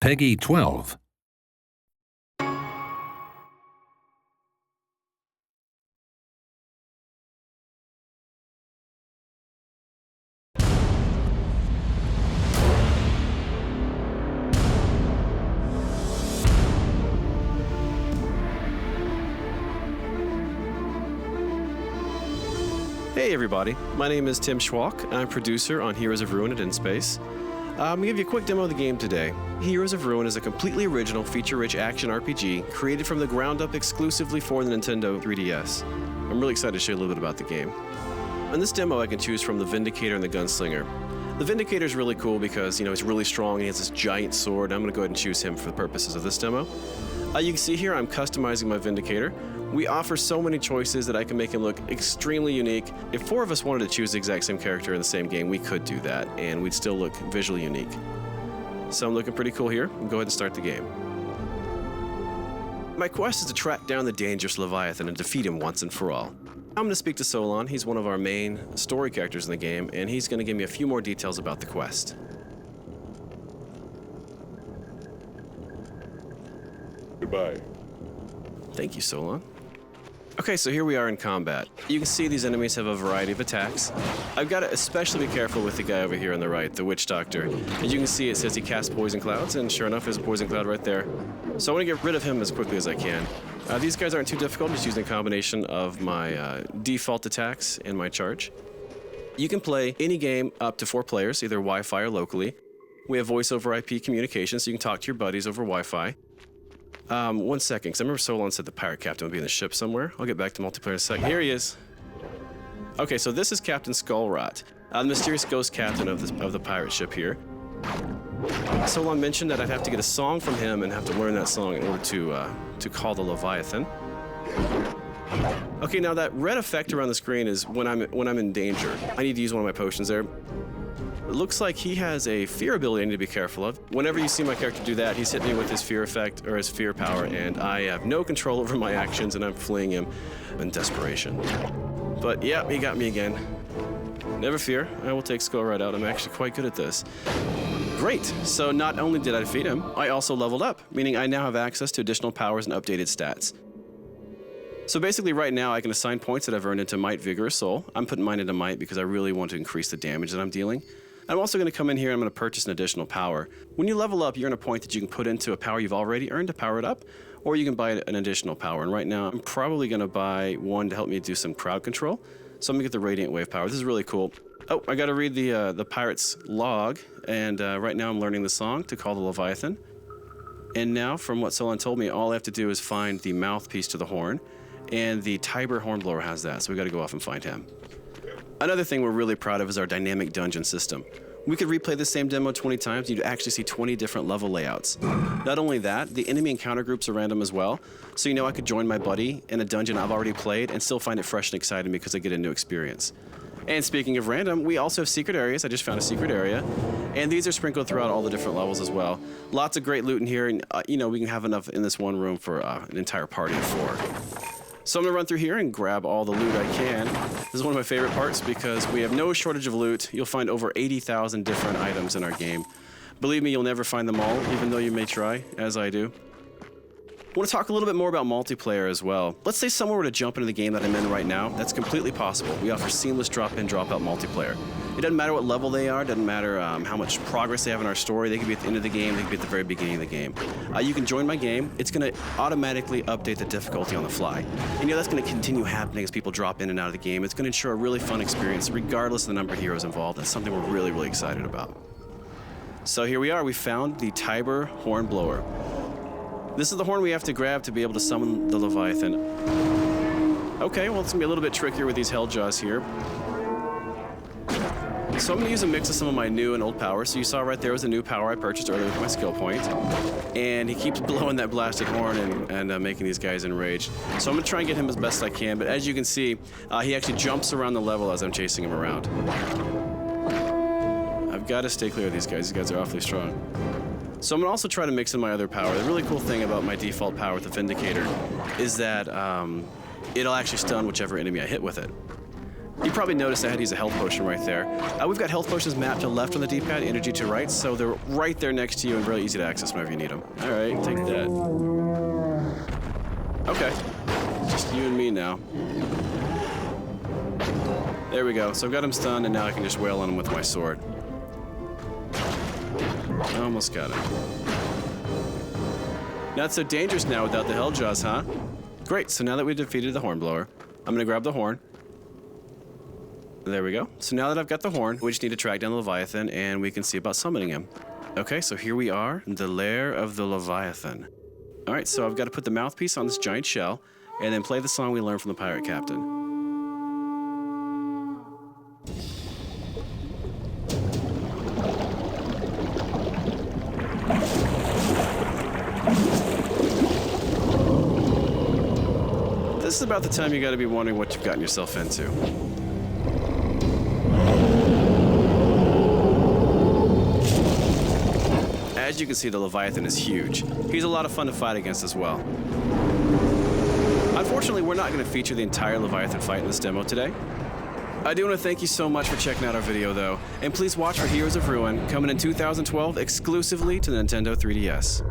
Peggy 12. Hey everybody, my name is Tim Schwalk. I'm producer on Heroes of Ruin at InSpace. I'm going to give you a quick demo of the game today. Heroes of Ruin is a completely original, feature-rich action RPG created from the ground up exclusively for the Nintendo 3DS. I'm really excited to show you a little bit about the game. In this demo, I can choose from the Vindicator and the Gunslinger. The Vindicator is really cool because, he's really strong and he has this giant sword. I'm going to go ahead and choose him for the purposes of this demo. You can see here I'm customizing my Vindicator. We offer so many choices that I can make him look extremely unique. If 4 of us wanted to choose the exact same character in the same game, we could do that, and we'd still look visually unique. So I'm looking pretty cool here. Go ahead and start the game. My quest is to track down the dangerous Leviathan and defeat him once and for all. I'm going to speak to Solon. He's one of our main story characters in the game, and he's going to give me a few more details about the quest. Goodbye. Thank you, Solon. Okay, so here we are in combat. You can see these enemies have a variety of attacks. I've got to especially be careful with the guy over here on the right, the Witch Doctor. As you can see, it says he casts poison clouds, and sure enough, there's a poison cloud right there. So I want to get rid of him as quickly as I can. These guys aren't too difficult, just using a combination of my default attacks and my charge. You can play any game up to 4 players, either Wi-Fi or locally. We have voice over IP communication, so you can talk to your buddies over Wi-Fi. 1 second, because I remember Solon said the pirate captain would be in the ship somewhere. I'll get back to multiplayer in a second. Here he is. Okay, so this is Captain Skullrot, the mysterious ghost captain of the pirate ship here. Solon mentioned that I'd have to get a song from him and have to learn that song in order to call the Leviathan. Okay, now that red effect around the screen is when I'm in danger. I need to use one of my potions there. It looks like he has a fear ability I need to be careful of. Whenever you see my character do that, he's hitting me with his fear effect or his fear power, and I have no control over my actions, and I'm fleeing him in desperation. But yeah, he got me again. Never fear, I will take Skullrot out. I'm actually quite good at this. Great, so not only did I defeat him, I also leveled up, meaning I now have access to additional powers and updated stats. So basically right now I can assign points that I've earned into Might, Vigor, or Soul. I'm putting mine into Might because I really want to increase the damage that I'm dealing. I'm also going to come in here and I'm going to purchase an additional power. When you level up, you earn a point that you can put into a power you've already earned to power it up, or you can buy an additional power. And right now, I'm probably going to buy one to help me do some crowd control. So I'm going to get the Radiant Wave power. This is really cool. Oh, I got to read the pirate's log, and right now I'm learning the song to call the Leviathan. And now, from what Solon told me, all I have to do is find the mouthpiece to the horn, and the Tiber Hornblower has that, so we got to go off and find him. Another thing we're really proud of is our dynamic dungeon system. We could replay the same demo 20 times, and you'd actually see 20 different level layouts. Not only that, the enemy encounter groups are random as well, so I could join my buddy in a dungeon I've already played and still find it fresh and exciting because I get a new experience. And speaking of random, we also have secret areas. I just found a secret area, and these are sprinkled throughout all the different levels as well. Lots of great loot in here, and we can have enough in this one room for an entire party of 4. So I'm going to run through here and grab all the loot I can. This is one of my favorite parts because we have no shortage of loot. You'll find over 80,000 different items in our game. Believe me, you'll never find them all, even though you may try, as I do. I want to talk a little bit more about multiplayer as well. Let's say someone were to jump into the game that I'm in right now. That's completely possible. We offer seamless drop-in, drop-out multiplayer. It doesn't matter what level they are, doesn't matter how much progress they have in our story. They could be at the end of the game, they could be at the very beginning of the game. You can join my game. It's going to automatically update the difficulty on the fly. And that's going to continue happening as people drop in and out of the game. It's going to ensure a really fun experience regardless of the number of heroes involved. That's something we're really, really excited about. So here we are. We found the Tiber Hornblower. This is the horn we have to grab to be able to summon the Leviathan. Okay, well, it's going to be a little bit trickier with these Helljaws here. So I'm going to use a mix of some of my new and old powers. So you saw right there was a new power I purchased earlier with my skill point. And he keeps blowing that blasted horn and making these guys enraged. So I'm going to try and get him as best I can. But as you can see, he actually jumps around the level as I'm chasing him around. I've got to stay clear of these guys. These guys are awfully strong. So I'm going to also try to mix in my other power. The really cool thing about my default power with the Vindicator is that it'll actually stun whichever enemy I hit with it. You probably noticed I had to use a health potion right there. We've got health potions mapped to left on the D-pad, energy to right, so they're right there next to you and really easy to access whenever you need them. All right, take that. Okay, just you and me now. There we go. So I've got him stunned, and now I can just wail on him with my sword. Almost got him. Not so dangerous now without the Helljaws, huh? Great, so now that we defeated the Hornblower, I'm gonna grab the horn. There we go. So now that I've got the horn, we just need to track down the Leviathan, and we can see about summoning him. Okay, so here we are, in the lair of the Leviathan. All right, so I've got to put the mouthpiece on this giant shell, and then play the song we learned from the pirate captain. This is about the time you got to be wondering what you've gotten yourself into. As you can see, the Leviathan is huge. He's a lot of fun to fight against as well. Unfortunately, we're not going to feature the entire Leviathan fight in this demo today. I do want to thank you so much for checking out our video, though, and please watch for Heroes of Ruin, coming in 2012 exclusively to the Nintendo 3DS.